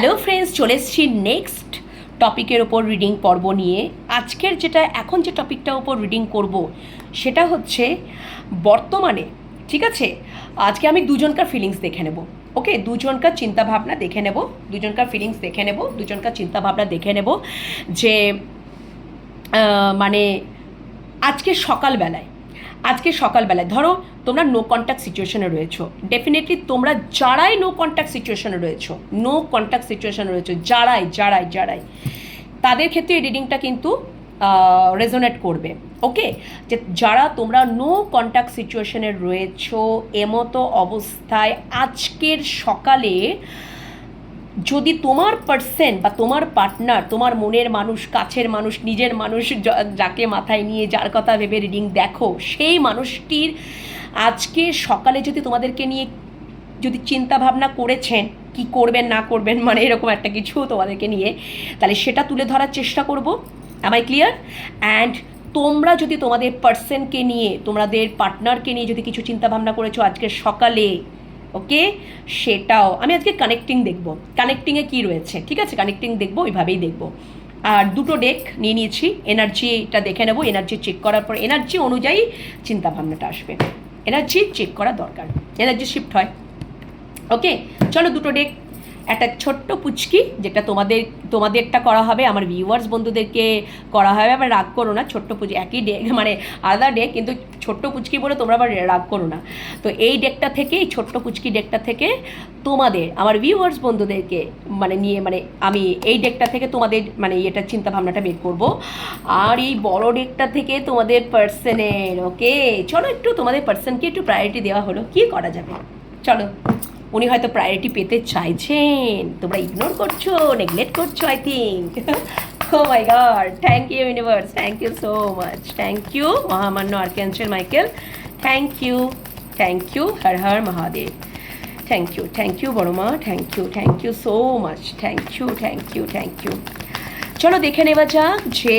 Hello friends, চলে এসেছি next টপিকের ওপর রিডিং পর্ব নিয়ে। আজকের এখন যে টপিকটার ওপর রিডিং করব সেটা হচ্ছে বর্তমানে, ঠিক আছে। আজকে আমি দুজনকার ফিলিংস দেখে নেব। ওকে, দুজনকার চিন্তাভাবনা দেখে নেব, দুজনকার ফিলিংস দেখে নেব, দুজনকার চিন্তাভাবনা দেখে নেব যে মানে আজকে সকালবেলায় ধরো তোমরা নো কন্ট্যাক্ট সিচুয়েশনে রয়েছো। ডেফিনেটলি তোমরা যারাই নো কন্ট্যাক্ট সিচুয়েশনে রয়েছো, যারাই তাদের ক্ষেত্রে এই রিডিংটা কিন্তু রেজোনেট করবে। ওকে, যে যারা তোমরা নো কন্ট্যাক্ট সিচুয়েশনে রয়েছো, এমতো অবস্থায় আজকের সকালে যদি তোমার পার্সন বা তোমার পার্টনার, তোমার মনের মানুষ, কাছের মানুষ, নিজের মানুষ, যাকে মাথায় নিয়ে যার কথা ভেবে রিডিং দেখো, সেই মানুষটির আজকে সকালে যদি তোমাদেরকে নিয়ে যদি চিন্তা ভাবনা করেছেন কি করবেন না করবেন, মানে এরকম একটা কিছু তোমাদেরকে নিয়ে, তাহলে সেটা তুলে ধরার চেষ্টা করব। Am I clear? অ্যান্ড তোমরা যদি তোমাদের পার্সনকে নিয়ে, তোমাদের পার্টনারকে নিয়ে যদি কিছু চিন্তা ভাবনা করেছো আজকের সকালে, ওকে, সেটাও আমি আজকে কানেক্টিং দেখব। কানেক্টিংয়ে কী রয়েছে, ঠিক আছে, কানেক্টিং দেখবো, ওইভাবেই দেখবো। আর দুটো ডেক নিয়ে নিয়েছি, এনার্জিটা দেখে নেবো। এনার্জি চেক করার পর এনার্জি অনুযায়ী চিন্তাভাবনাটা আসবে। এনার্জি চেক করা দরকার, এনার্জি শিফট হয়। ওকে, চলো দুটো ডেক, একটা ছোট্ট পুচকি, যেটা তোমাদেরটা করা হবে, আমার ভিউয়ার্স বন্ধুদেরকে করা হবে। আবার রাগ করো না, ছোট্ট পুচকি একই ডেক, মানে আলাদা ডেক, কিন্তু ছোট্ট পুচকি বলে তোমরা আবার রাগ করো না। তো এই ডেকটা থেকে, এই ছোট্ট পুচকি ডেকটা থেকে তোমাদের, আমার ভিউয়ার্স বন্ধুদেরকে নিয়ে আমি এই ডেকটা থেকে তোমাদের এটা চিন্তা ভাবনাটা বের করবো। আর এই বড় ডেকটা থেকে তোমাদের পার্সনের। ওকে, চলো একটু তোমাদের পার্সনকে একটু প্রায়োরিটি দেওয়া হলো, কি করা যাবে, চলো। উনি হয়তো প্রায়োরিটি পেতে চাইছেন, তোমরা ইগনোর করছো, নেগলেক্ট করছো, I think. Oh my god, thank you universe, thank you so much, thank you মহামান্য archangel Michael, thank you Har Har Mahadev, thank you বড় মা, thank you so much, thank you. চলো দেখে নেওয়া যাক যে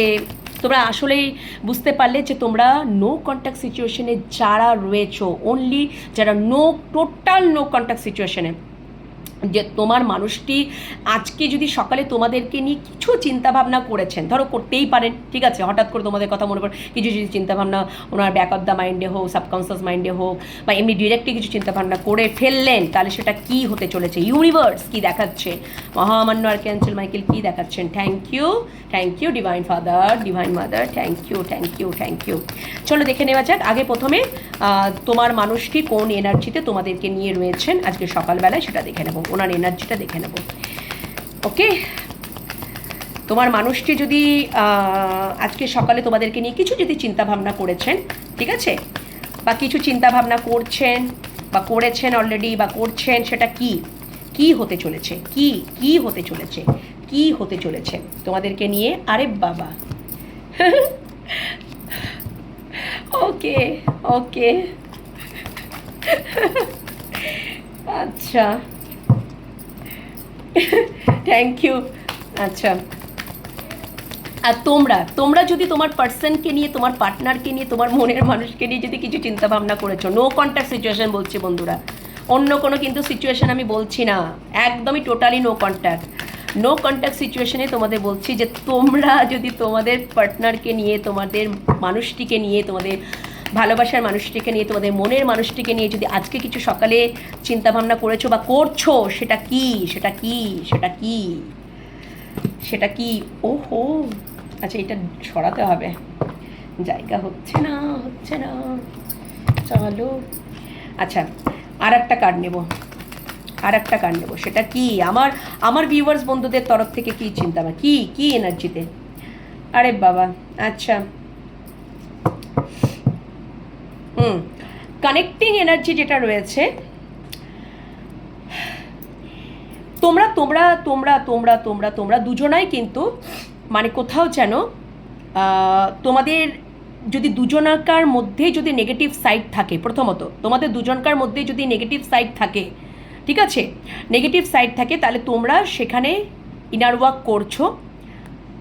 তোমরা আসলেই বুঝতে পারলে যে তোমরা নো কন্ট্যাক্ট সিচুয়েশনে যারা রয়েছো, অনলি যারা টোটাল নো কন্ট্যাক্ট সিচুয়েশনে, যে তোমার মানুষটি আজকে যদি সকালে তোমাদেরকে নিয়ে কিছু চিন্তাভাবনা করেছেন, ধরো করতেই পারেন, ঠিক আছে, হঠাৎ করে তোমাদের কথা মনে পড়ে কিছু যদি চিন্তাভাবনা ওনার ব্যাক অফ দ্য মাইন্ডে হোক, সাবকনসিয়াস মাইন্ডে হোক, বা এমনি ডিরেক্টলি কিছু চিন্তাভাবনা করে ফেললেন, তাহলে সেটা কি হতে চলেছে, ইউনিভার্স কি দেখাচ্ছে, মহামান্য আর্কাঞ্জেল মাইকেল কি দেখাচ্ছেন। Thank you divine father, divine mother, thank you. চলো দেখে নেওয়া যাক। আগে প্রথমে তোমার মানুষটি কোন এনার্জিতে তোমাদেরকে নিয়ে রয়েছেন আজকে সকালবেলায়, সেটা দেখে নেব, ওনার এনার্জিটা দেখে নেব। ওকে, তোমার মানুষটি যদি আজকে সকালে তোমাদেরকে নিয়ে কিছু যদি চিন্তাভাবনা করেছেন, ঠিক আছে, বা কিছু চিন্তাভাবনা করছেন বা করেছেন অলরেডি বা করছেন, সেটা কি হতে চলেছে, কি হতে চলেছে তোমাদেরকে নিয়ে। আরে বাবা, ওকে আচ্ছা, থ্যাংক ইউ। আচ্ছা, আর তোমরা যদি তোমার পার্সনকে নিয়ে, তোমার পার্টনারকে নিয়ে, তোমার মনের মানুষকে নিয়ে যদি কিছু চিন্তা ভাবনা করেছো, নো কন্ট্যাক্ট সিচুয়েশন বলছি বন্ধুরা, অন্য কোনো কিন্তু সিচুয়েশন আমি বলছি না, একদমই টোটালি নো কন্ট্যাক্ট সিচুয়েশনে তোমাদের বলছি যে তোমরা যদি তোমাদের পার্টনারকে নিয়ে, তোমাদের মানুষটিকে নিয়ে, তোমাদের ভালোবাসার মানুষটিকে নিয়ে, তোমাদের মনের মানুষটিকে নিয়ে যদি আজকে কিছু সকালে চিন্তাভাবনা করেছো বা করছো, সেটা কি। ওহো, আচ্ছা, এটা সরাতে হবে, জায়গা হচ্ছে না, চলো। আচ্ছা, আর একটা কার্ড নেব, সেটা কি, আমার ভিউয়ার্স বন্ধুদের তরফ থেকে কি চিন্তা, কি এনার্জিতে। আরে বাবা, আচ্ছা, কানেক্টিং এনার্জি যেটা রয়েছে, তোমরা দুজনাই কিন্তু কোথাও যেন তোমাদের যদি দুজনকার মধ্যে যদি নেগেটিভ সাইড থাকে, প্রথমত তোমাদের দুজনকার মধ্যে যদি নেগেটিভ সাইড থাকে, ঠিক আছে, নেগেটিভ সাইড থাকে, তাহলে তোমরা সেখানে ইনার ওয়ার্ক করছো,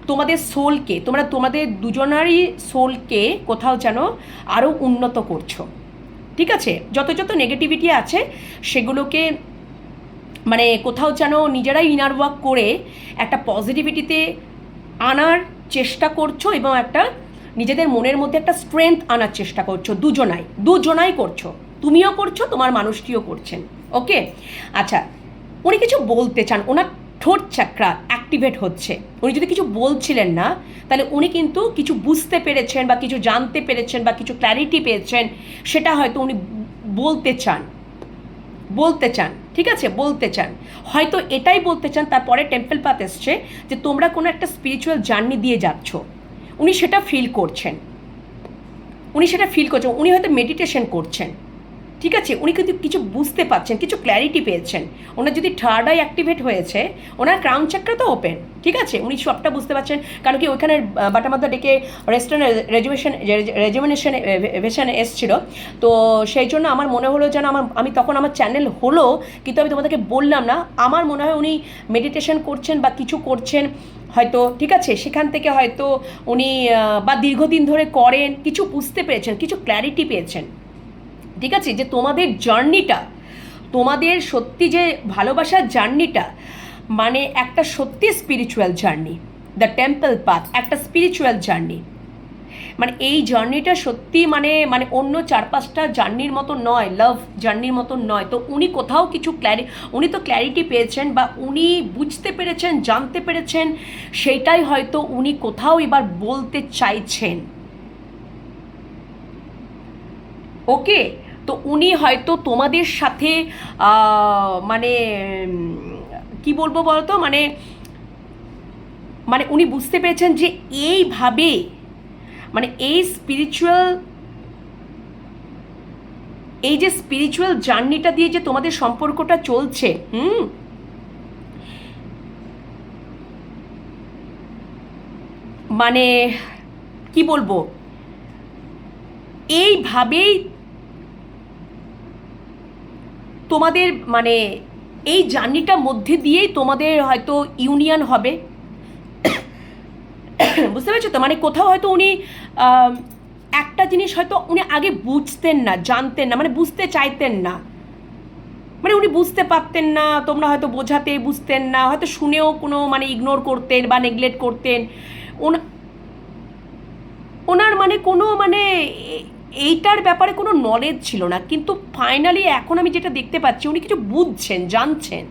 তোমাদের সোলকে, তোমাদের দুজনারই সোলকে কোথাও যেন আরও উন্নত করছো, ঠিক আছে। যত নেগেটিভিটি আছে সেগুলোকে মানে কোথাও যেন নিজেরাই ইনার ওয়ার্ক করে একটা পজিটিভিটিতে আনার চেষ্টা করছো এবং একটা নিজেদের মনের মধ্যে একটা স্ট্রেংথ আনার চেষ্টা করছো, দুজনাই করছো, তুমিও করছো, তোমার মানুষটিও করছেন। ওকে, আচ্ছা, উনি কিছু বলতে চান, ওনার ঠোঁট চাকরা অ্যাক্টিভেট হচ্ছে। উনি যদি কিছু বলছিলেন না, তাহলে উনি কিন্তু কিছু বুঝতে পেরেছেন বা কিছু জানতে পেরেছেন বা কিছু ক্ল্যারিটি পেয়েছেন, সেটা হয়তো উনি বলতে চান, ঠিক আছে, বলতে চান, হয়তো এটাই বলতে চান। তারপরে টেম্পল পাথ এসছে যে তোমরা কোনো একটা স্পিরিচুয়াল জার্নি দিয়ে যাচ্ছ, উনি সেটা ফিল করছেন, উনি হয়তো মেডিটেশন করছেন, ঠিক আছে, উনি কিন্তু কিছু বুঝতে পারছেন, কিছু ক্ল্যারিটি পেয়েছেন। ওনার যদি থার্ড আই অ্যাক্টিভেট হয়েছে, ওনার ক্রাউন চাকরা তো ওপেন, ঠিক আছে, উনি সবটা বুঝতে পারছেন। কারণ কি ওইখানে বাটার মধ্যে ডেকে রেস্টার্ন রেজুভেশনে এসেছিলো, তো সেই জন্য আমার মনে হলো যেন আমি তখন আমার চ্যানেল হলো, কিন্তু আমি তোমাদেরকে বললাম না। আমার মনে হয় উনি মেডিটেশন করছেন বা কিছু করছেন হয়তো, ঠিক আছে, সেখান থেকে হয়তো উনি বা দীর্ঘদিন ধরে করেন, কিছু বুঝতে পেরেছেন, কিছু ক্ল্যারিটি পেয়েছেন, ঠিক আছে, যে তোমাদের জার্নিটা, তোমাদের সত্যি যে ভালোবাসার জার্নিটা মানে একটা সত্যি spiritual journey, the temple path একটা স্পিরিচুয়াল জার্নি, মানে এই জার্নিটা সত্যি মানে অন্য 4-5টা জার্নির মতো নয়, লাভ জার্নির মতো নয়। তো উনি কোথাও কিছু উনি তো ক্ল্যারিটি পেয়েছেন বা উনি বুঝতে পেরেছেন, জানতে পেরেছেন, সেইটাই হয়তো উনি কোথাও এবার বলতে চাইছেন। ওকে, তো উনি হয়তো তোমাদের সাথে মানে কি বলবো বলতো, মানে উনি বুঝতে পেরেছেন যে এইভাবে মানে এই যে স্পিরিচুয়াল জার্নিটা দিয়ে যে তোমাদের সম্পর্কটা চলছে, মানে কি বলবো, এইভাবেই তোমাদের মানে এই জার্নিটার মধ্যে দিয়েই তোমাদের হয়তো ইউনিয়ন হবে, বুঝতে পেরেছো তো? মানে কোথাও হয়তো উনি একটা জিনিস হয়তো উনি আগে বুঝতেন না, জানতেন না, মানে বুঝতে চাইতেন না, মানে উনি বুঝতে পারতেন না, তোমরা হয়তো বোঝাতে বুঝতেন না, হয়তো শুনেও কোনো মানে ইগনোর করতেন বা নেগলেক্ট করতেন, ওনার মানে কোনো মানে এইটার ব্যাপারে কোনো নলেজ ছিল না। কিন্তু ফাইনালি এখন আমি যেটা দেখতে পাচ্ছি, উনি কিছু বুঝছেন, জানছেন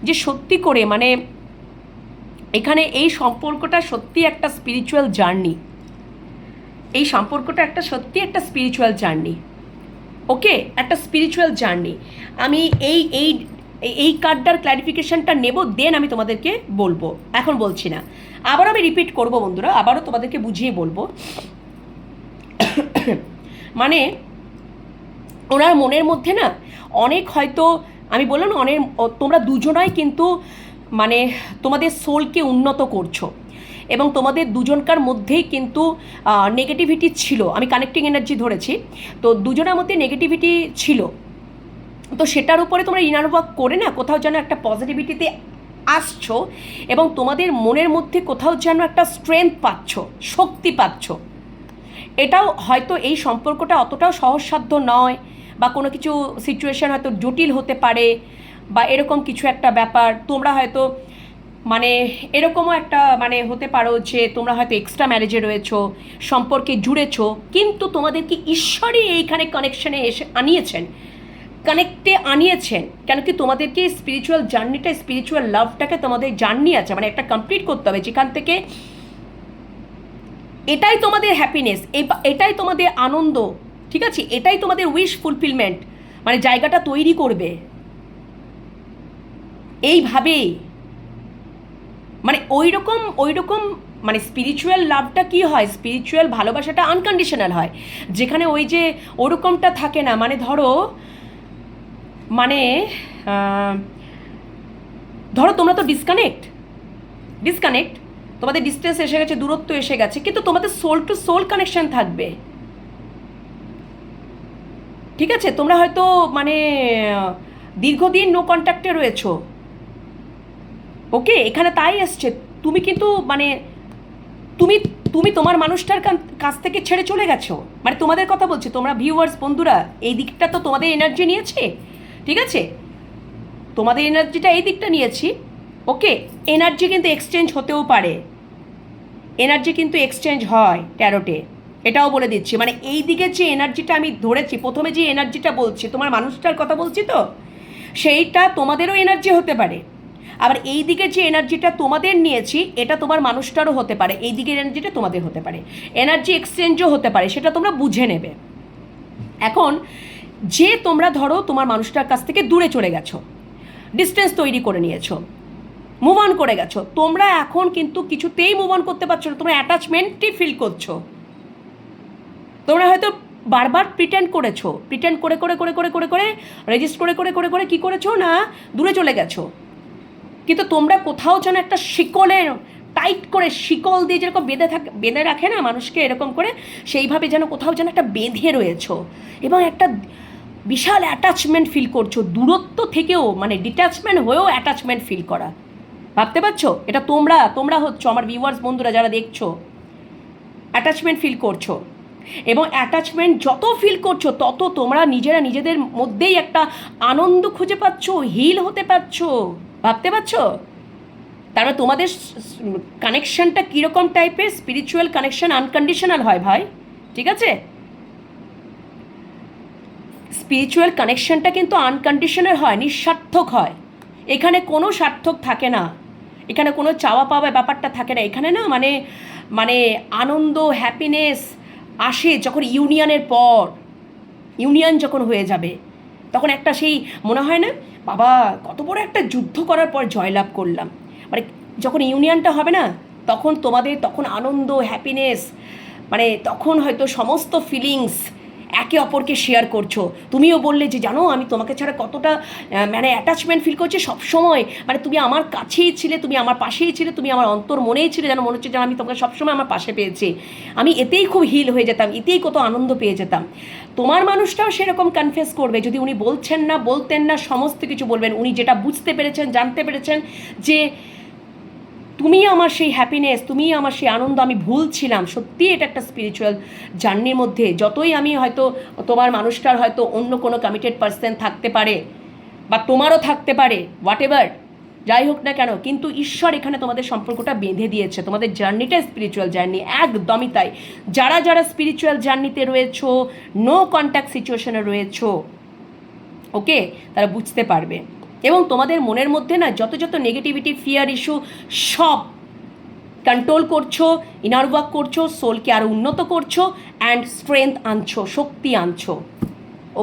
যে সত্যি করে মানে এখানে এই সম্পর্কটা সত্যি একটা স্পিরিচুয়াল জার্নি, এই সম্পর্কটা একটা সত্যি একটা স্পিরিচুয়াল জার্নি। ওকে, একটা স্পিরিচুয়াল জার্নি। আমি এই এই এই কার্ডটার ক্ল্যারিফিকেশনটা নেব, দেন আমি তোমাদেরকে বলবো, এখন বলছি না। আবার আমি রিপিট করব বন্ধুরা, আবারও তোমাদেরকে বুঝিয়ে বলবো। মানে ওনার মনের মধ্যে না অনেক হয়তো, আমি বললাম না, অনেক তোমরা দুজনাই কিন্তু মানে তোমাদের সোলকে উন্নত করছো এবং তোমাদের দুজনকার মধ্যেই কিন্তু নেগেটিভিটি ছিল। আমি কানেক্টিং এনার্জি ধরেছি, তো দুজনের মধ্যে নেগেটিভিটি ছিল, তো সেটার উপরে তোমরা ইনার ওয়ার্ক করে না কোথাও যেন একটা পজিটিভিটিতে আসছো এবং তোমাদের মনের মধ্যে কোথাও যেন একটা স্ট্রেংথ পাচ্ছ, শক্তি পাচ্ছ। এটাও হয়তো এই সম্পর্কটা অতটাও সহজসাধ্য নয় বা কোনো কিছু সিচুয়েশান হয়তো জটিল হতে পারে বা এরকম কিছু একটা ব্যাপার, তোমরা হয়তো মানে এরকমও একটা মানে হতে পারো যে তোমরা হয়তো এক্সট্রা ম্যারেজে রয়েছো, সম্পর্কে জুড়েছো, কিন্তু তোমাদেরকে ঈশ্বরই এইখানে কানেকশানে এসে কানেক্টে আনিয়েছেন। কেন কি তোমাদেরকে স্পিরিচুয়াল জার্নিটা, স্পিরিচুয়াল লাভটাকে তোমাদের জার্নি আছে মানে একটা কমপ্লিট করতে হবে, যেখান থেকে এটাই তোমাদের হ্যাপিনেস, এটাই তোমাদের আনন্দ, ঠিক আছে, এটাই তোমাদের উইশ ফুলফিলমেন্ট, মানে জায়গাটা তৈরি করবে এইভাবেই। মানে ওই রকম মানে স্পিরিচুয়াল লাভটা কি হয়, স্পিরিচুয়াল ভালোবাসাটা আনকন্ডিশনাল হয়, যেখানে ওই যে ওরকমটা থাকে না। মানে মানে ধরো তোমরা তো ডিসকানেক্ট, তোমাদের ডিস্টেন্স এসে গেছে, দূরত্ব এসে গেছে, কিন্তু তোমাদের সোল টু সোল কানেকশন থাকবে, ঠিক আছে। তোমরা হয়তো মানে দীর্ঘদিন নো কন্ট্যাক্টে রয়েছো, ওকে, এখানে তাই আসছে। তুমি কিন্তু মানে তুমি তোমার মানুষটার কাছ থেকে ছেড়ে চলে গেছো, মানে তোমাদের কথা বলছি, তোমরা ভিউয়ার্স বন্ধুরা, এই দিকটা তো তোমাদের এনার্জি নিয়েছে, ঠিক আছে। তোমাদের এনার্জিটা এই দিকটা নিয়েছি, ওকে। এনার্জি কিন্তু এক্সচেঞ্জ হতেও পারে, এনার্জি কিন্তু এক্সচেঞ্জ হয় ট্যারোটে, এটাও বলে দিচ্ছি। মানে এই দিকে যে এনার্জিটা আমি ধরেছি, প্রথমে যে এনার্জিটা বলছি, তোমার মানুষটার কথা বলছি তো, সেইটা তোমাদেরও এনার্জি হতে পারে। আবার এই দিকে যে এনার্জিটা তোমাদের নিয়েছি, এটা তোমার মানুষটারও হতে পারে, এই দিকের এনার্জিটা তোমাদের হতে পারে, এনার্জি এক্সচেঞ্জও হতে পারে, সেটা তোমরা বুঝে নেবে। এখন যে তোমরা ধরো তোমার মানুষটার কাছ থেকে দূরে চলে গেছো, ডিস্টেন্স তৈরি করে নিয়েছো, মুভ অন করে গেছো, তোমরা এখন কিন্তু কিছুতেই মুভ অন করতে পারছো না, তোমরা অ্যাটাচমেন্টই ফিল করছো। তোমরা হয়তো বারবার প্রিটেন্ড করেছো, প্রিটেন্ড করে করে করে করে করে করে রেজিস্ট করে করে করে করে কী করেছো না, দূরে চলে গেছো। কিন্তু তোমরা কোথাও যেন একটা শিকলে টাইট করে, শিকল দিয়ে যেরকম বেঁধে রাখে না মানুষকে এরকম করে, সেইভাবে যেন কোথাও যেন একটা বেঁধে রয়েছো এবং একটা বিশাল অ্যাটাচমেন্ট ফিল করছো, দূরত্ব থেকেও, মানে ডিট্যাচমেন্ট হয়েও অ্যাটাচমেন্ট ফিল করা। ভাবতে পারছো? এটা তোমরা হচ্ছ আমার ভিউয়ার্স বন্ধুরা যারা দেখছো, অ্যাটাচমেন্ট ফিল করছো। এবং অ্যাটাচমেন্ট যত ফিল করছো তত তোমরা নিজেরা নিজেদের মধ্যেই একটা আনন্দ খুঁজে পাচ্ছ, হিল হতে পারছো। ভাবতে পারছো? তার মানে তোমাদের কানেকশনটা কীরকম টাইপের? স্পিরিচুয়াল কানেকশন আনকন্ডিশনাল হয় ভাই, ঠিক আছে? স্পিরিচুয়াল কানেকশনটা কিন্তু আনকন্ডিশনাল হয়, নিঃস্বার্থক হয়। এখানে কোনো স্বার্থক থাকে না, এখানে কোনো চাওয়া পাওয়া ব্যাপারটা থাকে না। এখানে না মানে মানে আনন্দ, হ্যাপিনেস আসে যখন ইউনিয়নের পর, ইউনিয়ন যখন হয়ে যাবে, তখন একটা সেই মনে হয় না বাবা কত বড় একটা যুদ্ধ করার পর জয়লাভ করলাম। মানে যখন ইউনিয়নটা হবে না, তখন তোমাদের তখন আনন্দ, হ্যাপিনেস, মানে তখন হয়তো সমস্ত ফিলিংস একে অপরকে শেয়ার করছো। তুমিও বললে যে জানো আমি তোমাকে ছাড়া কতটা মানে অ্যাটাচমেন্ট ফিল করছি সবসময়, মানে তুমি আমার কাছেই ছিলে, তুমি আমার পাশেই ছিলে, তুমি আমার অন্তর মনেই ছিলে, যেন মনে হচ্ছে যেন আমি তোমাকে সবসময় আমার পাশে পেয়েছি, আমি এতেই খুব হিল হয়ে যেতাম, এতেই কত আনন্দ পেয়ে যেতাম। তোমার মানুষটাও সেরকম কনফেস করবে, যদি উনি বলছেন না, বলতেন না, সমস্ত কিছু বলবেন। উনি যেটা বুঝতে পেরেছেন, জানতে পেরেছেন যে তুমি আমার সেই হ্যাপিনেস, তুমি আমার সেই আনন্দ, আমি ভুলছিলাম। সত্যি এটা একটা স্পিরিচুয়াল জার্নির মধ্যে, যতই আমি হয়তো তোমার মানুষটার হয়তো অন্য কোনো কমিটেড পার্সন থাকতে পারে বা তোমারও থাকতে পারে, হোয়াট এভার যাই হোক না কেন, কিন্তু ঈশ্বর এখানে তোমাদের সম্পর্কটা বেঁধে দিয়েছে। তোমাদের জার্নিটা স্পিরিচুয়াল জার্নি, একদমই তাই। যারা যারা স্পিরিচুয়াল জার্নিতে রয়েছো, নো কন্ট্যাক্ট সিচুয়েশনে রয়েছো, ওকে, তারা বুঝতে পারবে। এবং তোমাদের মনের মধ্যে না যত যত নেগেটিভিটি, ফিয়ার, ইস্যু সব কন্ট্রোল করছো, ইনার ওয়ার্ক করছো, সোলকে আরও উন্নত করছো, অ্যান্ড স্ট্রেংথ আনছো, শক্তি আনছো,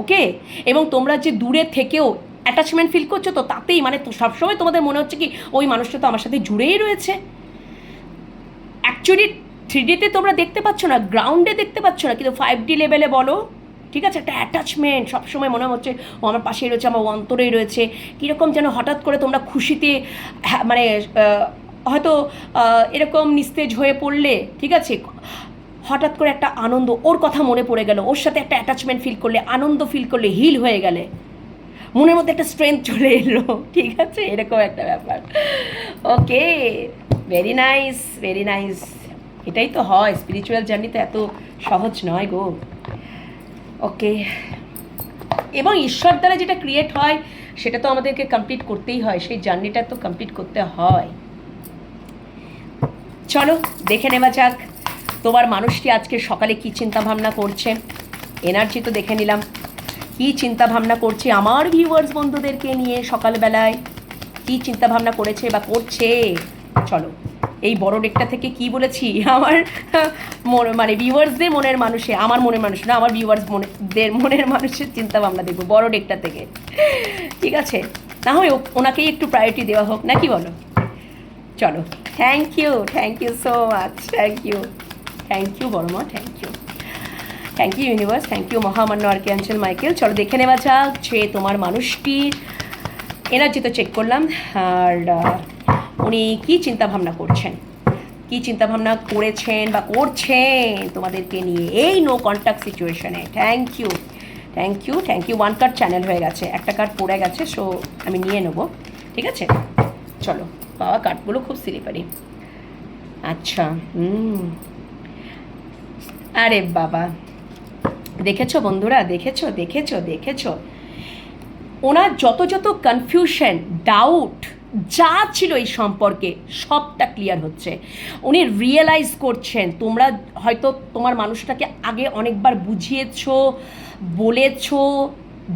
ওকে। এবং তোমরা যে দূরে থেকেও অ্যাটাচমেন্ট ফিল করছো, তো তাতেই মানে সবসময় তোমাদের মনে হচ্ছে কি ওই মানুষটা তো আমার সাথে জুড়েই রয়েছে। অ্যাকচুয়ালি 3Dতে তোমরা দেখতে পাচ্ছ না, গ্রাউন্ডে দেখতে পাচ্ছ না, কিন্তু 5D লেভেলে বলো, ঠিক আছে, একটা অ্যাটাচমেন্ট সবসময় মনে হচ্ছে ও আমার পাশেই রয়েছে, আমার অন্তরেই রয়েছে। কীরকম যেন হঠাৎ করে তোমরা খুশিতে মানে হয়তো এরকম নিস্তেজ হয়ে পড়লে, ঠিক আছে, হঠাৎ করে একটা আনন্দ, ওর কথা মনে পড়ে গেল, ওর সাথে একটা অ্যাটাচমেন্ট ফিল করলে, আনন্দ ফিল করলে, হিল হয়ে গেলে, মনের মধ্যে একটা স্ট্রেংথ চলে এলো, ঠিক আছে, এরকম একটা ব্যাপার। ওকে, ভেরি নাইস, ভেরি নাইস। এটাই তো হয়, স্পিরিচুয়াল জার্নি তো এত সহজ নয় গো। ওকে, এবং ঈশ্বর দ্বারা যেটা ক্রিয়েট হয় সেটা তো আমাদেরকে কমপ্লিট করতেই হয়, সেই জার্নিটা তো কমপ্লিট করতে হয়। চলো দেখে নেওয়া যাক তোমার মানুষটি আজকে সকালে কী চিন্তাভাবনা করছে। এনার্জি তো দেখে নিলাম, কী চিন্তাভাবনা করছে আমার ভিউয়ার্স বন্ধুদেরকে নিয়ে, সকালবেলায় কী চিন্তাভাবনা করেছে বা করছে। চলো এই বড় ডেকটা থেকে কি বলেছি আমার মানে ভিউয়ার্সদের মনের মানুষে, আমার মনের মানুষ না, আমার ভিউয়ার্সদের মনের মানুষের চিন্তাভাবনা দেখবো বড় ডেকটা থেকে, ঠিক আছে? না হয় ওনাকেই একটু প্রায়োরিটি দেওয়া হোক, নাকি বলো? চলো, thank you so much, thank you বড় মা, thank you universe, thank you মহামান্য আর্কিঅ্যাঞ্জেল মাইকেল। চলো দেখে নেওয়া যাক যে তোমার মানুষটির এনার্জি তো চেক করলাম, আর উনি কী চিন্তাভাবনা করছেন, কী চিন্তাভাবনা করেছেন বা করছেন তোমাদেরকে নিয়ে এই নো কন্ট্যাক্ট সিচুয়েশনে। থ্যাংক ইউ 1 কার্ড চ্যানেল হয়ে গেছে, একটা কার্ড পড়ে গেছে, সো আমি নিয়ে নেবো, ঠিক আছে? চলো, বাবা কার্ডগুলো খুব স্লিপারি। আচ্ছা, আরে বাবা, দেখেছো বন্ধুরা, দেখেছো, ওনার যত যত কনফিউশন, ডাউট যা ছিল এই সম্পর্কে সবটা ক্লিয়ার হচ্ছে। উনি রিয়েলাইজ করছেন তোমরা হয়তো তোমার মানুষটাকে আগে অনেকবার বুঝিয়েছো, বলেছো,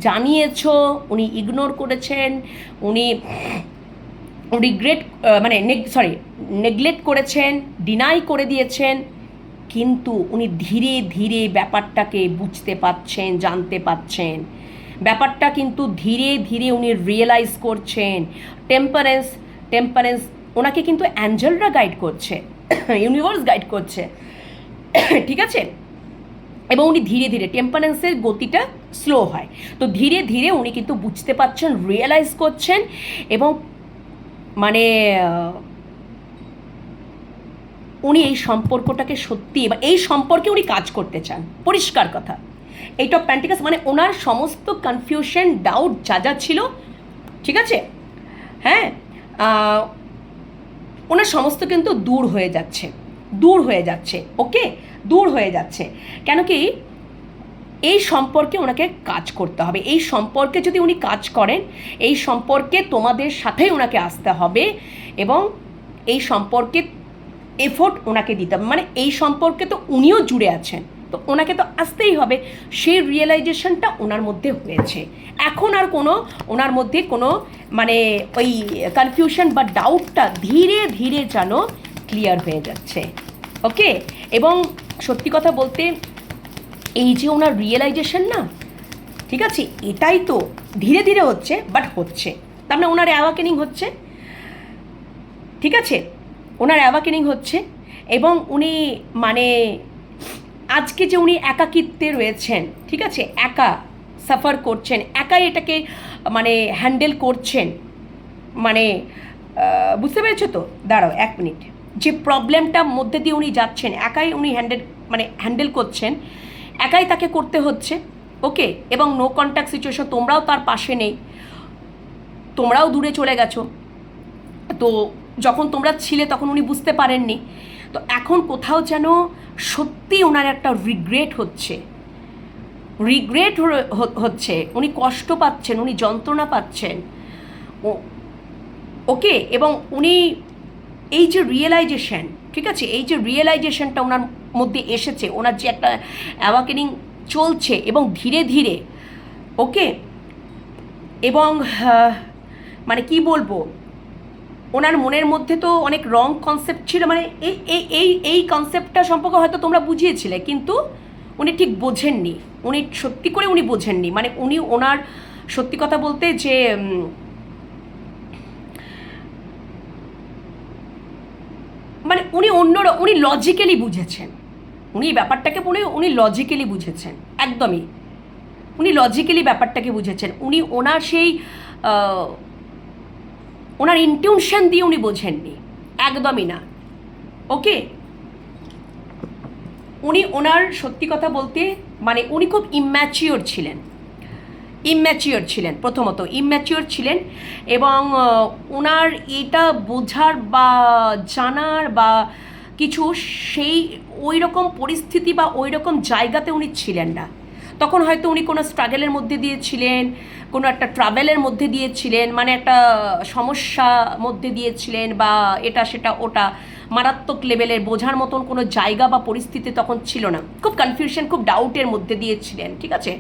জানিয়েছো, উনি ইগনোর করেছেন, উনি রিগ্রেট মানে নেগলেক্ট করেছেন, ডিনাই করে দিয়েছেন, কিন্তু উনি ধীরে ধীরে ব্যাপারটাকে বুঝতে পাচ্ছেন, জানতে পাচ্ছেন, ব্যাপারটা কিন্তু ধীরে ধীরে উনি রিয়েলাইজ করছেন। টেম্পারেন্স ওনাকে কিন্তু অ্যাঞ্জেলরা গাইড করছে, ইউনিভার্স গাইড করছে, ঠিক আছে। এবং উনি ধীরে ধীরে, টেম্পারেন্সের গতিটা স্লো হয়, তো ধীরে ধীরে উনি কিন্তু বুঝতে পারছেন, রিয়েলাইজ করছেন, এবং মানে উনি এই সম্পর্কটাকে সত্যি বা এই সম্পর্কে উনি কাজ করতে চান, পরিষ্কার কথা। এইট অফ পেন্টিকাস মানে ওনার সমস্ত কনফিউশন, ডাউট যা যা ছিল, ঠিক আছে, হ্যাঁ, ওনার সমস্ত কিন্তু দূর হয়ে যাচ্ছে, ওকে, দূর হয়ে যাচ্ছে। কেন কি এই সম্পর্কে ওনাকে কাজ করতে হবে। এই সম্পর্কে যদি উনি কাজ করেন, এই সম্পর্কে তোমাদের সাথেই ওনাকে আসতে হবে, এবং এই সম্পর্কে এফোর্ট ওনাকে দিতে হবে। মানে এই সম্পর্কে তো উনিও জুড়ে আছেন, তো ওনাকে তো আসতেই হবে। সেই রিয়েলাইজেশনটা ওনার মধ্যে হয়েছে। এখন আর ওনার মধ্যে কোনো মানে ওই কনফিউশন বা ডাউটটা ধীরে ধীরে যেন ক্লিয়ার হয়ে যাচ্ছে, ওকে। এবং সত্যি কথা বলতে এই যে ওনার রিয়েলাইজেশন না, ঠিক আছে, এটাই তো ধীরে ধীরে হচ্ছে, বাট হচ্ছে। তার মানে ওনার অ্যাওয়াকেনিং হচ্ছে, ঠিক আছে, ওনার অ্যাওয়াকেনিং হচ্ছে। এবং উনি মানে আজকে যে উনি একাকিত্বে রয়েছেন, ঠিক আছে, একা সাফার করছেন, একাই এটাকে মানে হ্যান্ডেল করছেন, মানে বুঝতে পেরেছো তো? দাঁড়াও 1 মিনিট। যে প্রবলেমটার মধ্যে দিয়ে উনি যাচ্ছেন, একাই উনি হ্যান্ডেল করছেন, একাই তাকে করতে হচ্ছে, ওকে। এবং নো কন্ট্যাক্ট সিচুয়েশন, তোমরাও তার পাশে নেই, তোমরাও দূরে চলে গেছো। তো যখন তোমরা ছিলে তখন উনি বুঝতে পারেননি, তো এখন কোথাও যেন সত্যি ওনার একটা রিগ্রেট হচ্ছে, উনি কষ্ট পাচ্ছেন, উনি যন্ত্রণা পাচ্ছেন, ওকে। এবং উনি এই যে রিয়েলাইজেশন, ঠিক আছে, এই যে রিয়েলাইজেশনটা ওনার মধ্যে এসেছে, ওনার যে একটা অ্যাওয়াকেনিং চলছে এবং ধীরে ধীরে, ওকে। এবং মানে কি বলবো, ওনার মনের মধ্যে তো অনেক রং কনসেপ্ট ছিল, মানে এই কনসেপ্টটা সম্পর্কে হয়তো তোমরা বুঝিয়েছিলে, কিন্তু উনি ঠিক বোঝেননি, উনি সত্যি করে উনি বোঝেননি। মানে উনি ওনার সত্যি কথা বলতে যে মানে উনি লজিক্যালি বুঝেছেন, উনি ব্যাপারটাকে উনি লজিক্যালি বুঝেছেন, একদমই উনি লজিক্যালি ব্যাপারটাকে বুঝেছেন। উনি ওনার সেই ওনার ইনটিউশন দিয়ে উনি বোঝেননি, একদমই না, ওকে। উনি ওনার সত্যি কথা বলতে মানে উনি খুব ইম্যাচিওর ছিলেন, প্রথমত ইম্যাচিওর ছিলেন। এবং ওনার এটা বোঝার বা জানার বা কিছু সেই ওই রকম পরিস্থিতি বা ওই রকম জায়গাতে উনি ছিলেন না। তখন হয়তো উনি কোনো স্ট্রাগলের মধ্যে দিয়েছিলেন, কোনো একটা ট্রাভেলের মধ্যে দিয়েছিলেন, মানে একটা সমস্যা মধ্যে দিয়েছিলেন, বা এটা সেটা ওটা মারাত্মক লেভেলের বোঝার মতন কোনো জায়গা বা পরিস্থিতি তখন ছিল না, খুব কনফিউশন, খুব ডাউটের মধ্যে দিয়েছিলেন, ঠিক আছে,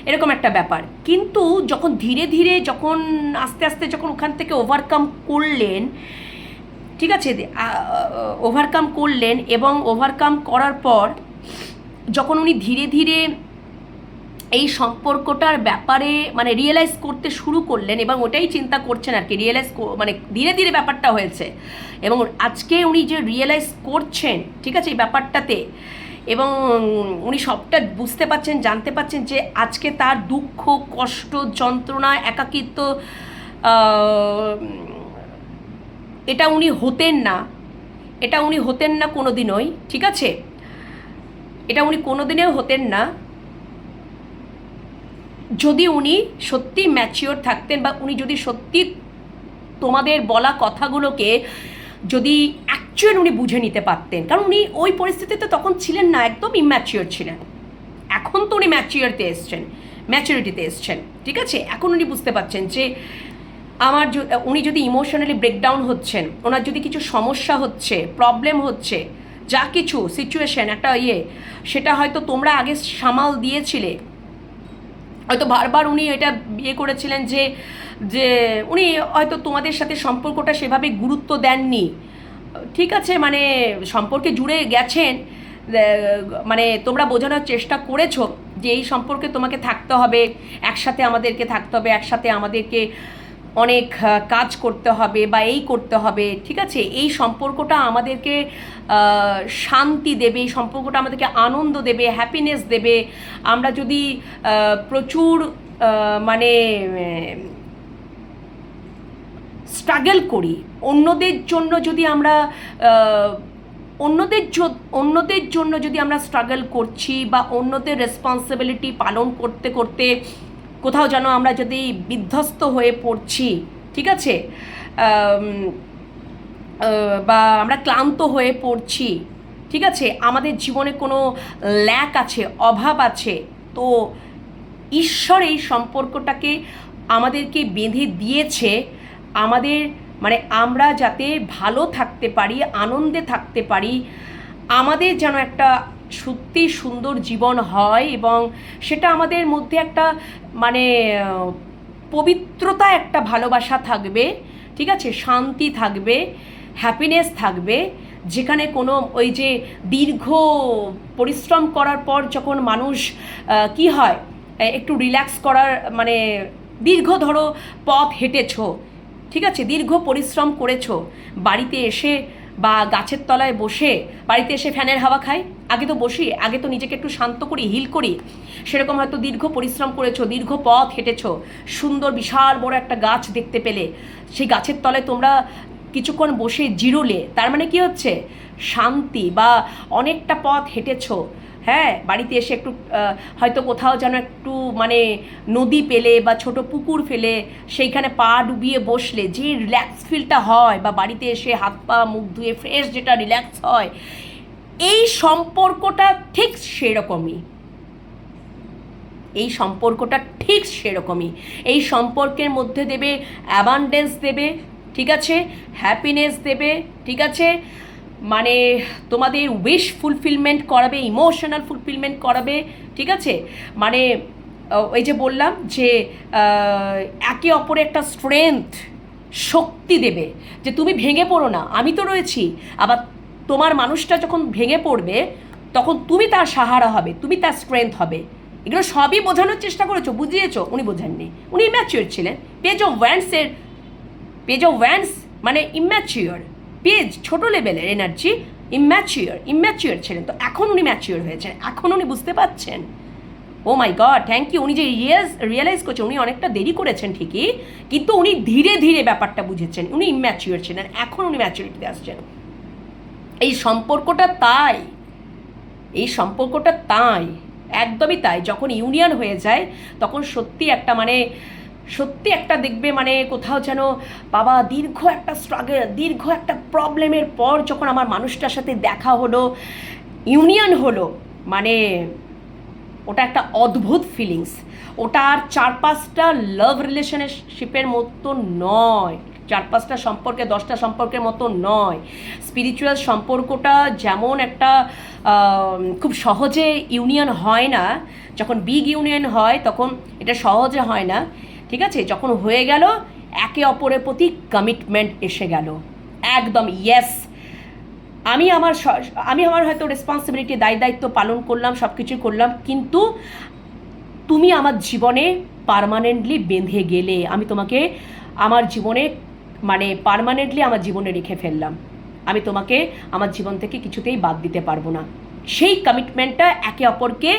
এরকম একটা ব্যাপার। কিন্তু যখন ধীরে ধীরে, যখন আস্তে আস্তে যখন ওখান থেকে ওভারকাম করলেন, ঠিক আছে, ওভারকাম করলেন, এবং ওভারকাম করার পর যখন উনি ধীরে ধীরে এই সম্পর্কটার ব্যাপারে মানে রিয়েলাইজ করতে শুরু করলেন, এবং ওটাই চিন্তা করছেন আর কি, রিয়েলাইজ মানে ধীরে ধীরে ব্যাপারটা হয়েছে, এবং আজকে উনি যে রিয়েলাইজ করছেন, ঠিক আছে, এই ব্যাপারটাতে, এবং উনি সবটা বুঝতে পারছেন, জানতে পারছেন যে আজকে তার দুঃখ, কষ্ট, যন্ত্রণা, একাকিত্ব, এটা উনি হতেন না কোনো দিনই, ঠিক আছে, এটা উনি কোনো দিনেও হতেন না যদি উনি সত্যি ম্যাচিওর থাকতেন, বা উনি যদি সত্যি তোমাদের বলা কথাগুলোকে যদি অ্যাকচুয়াল উনি বুঝে নিতে পারতেন। কারণ উনি ওই পরিস্থিতিতে তখন ছিলেন না, একদম ইম্যাচিওর ছিলেন। এখন তো উনি ম্যাচিওরতে এসছেন, ম্যাচুরিটিতে এসছেন, ঠিক আছে? এখন উনি বুঝতে পারছেন যে উনি যদি ইমোশনালি ব্রেকডাউন হচ্ছেন, ওনার যদি কিছু সমস্যা হচ্ছে, প্রবলেম হচ্ছে, যা কিছু সিচুয়েশন একটা সেটা হয়তো তোমরা আগে সামাল দিয়েছিলে, হয়তো বারবার উনি এটা করেছিলেন যে যে উনি হয়তো তোমাদের সাথে সম্পর্কটা সেভাবে গুরুত্ব দেননি, ঠিক আছে? মানে সম্পর্কে জুড়ে গেছেন, মানে তোমরা বোঝানোর চেষ্টা করেছো যে এই সম্পর্কে তোমাকে থাকতে হবে, একসাথে আমাদেরকে থাকতে হবে, একসাথে আমাদেরকে অনেক কাজ করতে হবে বা এই করতে হবে, ঠিক আছে? এই সম্পর্কটা আমাদেরকে শান্তি দেবে, এই সম্পর্কটা আমাদেরকে আনন্দ দেবে, হ্যাপিনেস দেবে। আমরা যদি প্রচুর মানে স্ট্রাগল করি, অন্যদের জন্য যদি আমরা অন্যদের জন্য যদি আমরা স্ট্রাগল করছি বা অন্যদের রেসপন্সিবিলিটি পালন করতে করতে কোথাও যেন আমরা যদি বিধ্বস্ত হয়ে পড়ছি, ঠিক আছে, বা আমরা ক্লান্ত হয়ে পড়ছি, ঠিক আছে, আমাদের জীবনে কোনো ল্যাক আছে, অভাব আছে, তো ঈশ্বর এই সম্পর্কটাকে আমাদেরকে বেঁধে দিয়েছে আমাদের, মানে আমরা যাতে ভালো থাকতে পারি, আনন্দে থাকতে পারি, আমাদের যেন একটা সত্যি সুন্দর জীবন হয় এবং সেটা আমাদের মধ্যে একটা মানে পবিত্রতা, একটা ভালোবাসা থাকবে, ঠিক আছে, শান্তি থাকবে, হ্যাপিনেস থাকবে, যেখানে কোনো ওই যে দীর্ঘ পরিশ্রম করার পর যখন মানুষ কি হয় একটু রিল্যাক্স করার, মানে দীর্ঘ ধরো পথ হেঁটেছো, ঠিক আছে, দীর্ঘ পরিশ্রম করেছো, বাড়িতে এসে বা গাছের তলায় বসে, বাড়িতে এসে ফ্যানের হাওয়া খাই, আগে তো বসি, আগে তো নিজেকে একটু শান্ত করি, হিল করি, সেরকম হয়তো দীর্ঘ পরিশ্রম করেছো, দীর্ঘ পথ হেঁটেছো, সুন্দর বিশাল বড় একটা গাছ দেখতে পেলে, সেই গাছের তলায় তোমরা কিছুক্ষণ বসে জিরোলে, তার মানে কি হচ্ছে শান্তি, বা অনেকটা পথ হেঁটেছো, হ্যাঁ, বাড়িতে এসে একটু হয়তো কোথাও যেন একটু মানে নদী পেলে বা ছোট পুকুর ফেলে সেইখানে পা ডুবিয়ে বসলে যে রিল্যাক্স ফিলটা হয়, বা বাড়িতে এসে হাত পা মুখ ধুয়ে ফ্রেশ যেটা রিল্যাক্স হয়, এই সম্পর্কটা ঠিক সেরকমই, এই সম্পর্কটা ঠিক সেরকমই। এই সম্পর্কের মধ্যে দেবে অ্যাবান্ডেন্স দেবে, ঠিক আছে, হ্যাপিনেস দেবে, ঠিক আছে, মানে তোমাদের উইশ ফুলফিলমেন্ট করাবে, ইমোশনাল ফুলফিলমেন্ট করাবে, ঠিক আছে, মানে ওই যে বললাম যে একে অপরে একটা স্ট্রেংথ, শক্তি দেবে, যে তুমি ভেঙে পড়ো না, আমি তো রয়েছি। আবার তোমার মানুষটা যখন ভেঙে পড়বে তখন তুমি তার সাহারা হবে, তুমি তার স্ট্রেংথ হবে। এগুলো সবই বোঝানোর চেষ্টা করেছো, বুঝিয়েছো, উনি বোঝাননি, উনি ইম্যাচিওর ছিলেন। পেজ অফ ওয়ান্স মানে ইম্যাচিওর, পেজ ছোটো লেভেলের এনার্জি, ইম্যাচিওর ছিলেন। তো এখন উনি ম্যাচিওর হয়েছেন, এখন উনি বুঝতে পারছেন। ও মাই গড, থ্যাংক ইউ। উনি যে রিয়েলাইজ করছেন, উনি অনেকটা দেরি করেছেন ঠিকই, কিন্তু উনি ধীরে ধীরে ব্যাপারটা বুঝেছেন। উনি ইম্যাচিওর ছিলেন, এখন উনি ম্যাচিওরিটিতে আসছেন। এই সম্পর্কটা তাই, একদমই তাই। যখন ইউনিয়ন হয়ে যায় তখন সত্যি একটা দেখবে, মানে কোথাও যেন বাবা দীর্ঘ একটা স্ট্রাগল, দীর্ঘ একটা প্রবলেমের পর যখন আমার মানুষটার সাথে দেখা হলো, ইউনিয়ন হলো, মানে ওটা একটা অদ্ভুত ফিলিংস। ওটা আর 4-5টা লাভ রিলেশনশিপের মতো নয়, 4-5টা সম্পর্কে 10টা সম্পর্কের মতো নয়। স্পিরিচুয়াল সম্পর্কটা যেমন একটা খুব সহজে ইউনিয়ন হয় না, যখন বিগ ইউনিয়ন হয় তখন এটা সহজে হয় না, ঠিক আছে, যখন হয়ে গেল একে অপরের প্রতি কমিটমেন্ট এসে গেল, একদম ইয়েস, আমি আমার হয়তো রেসপন্সিবিলিটি, দায়িত্ব পালন করলাম, সব কিছু করলাম, কিন্তু তুমি আমার জীবনে পার্মানেন্টলি বেঁধে গেলে, আমি তোমাকে আমার জীবনে মানে পার্মানেন্টলি আমার জীবনে রেখে ফেললাম, আমি তোমাকে আমার জীবন থেকে কিছুতেই বাদ দিতে পারবো না। সেই কমিটমেন্টটা একে অপরকে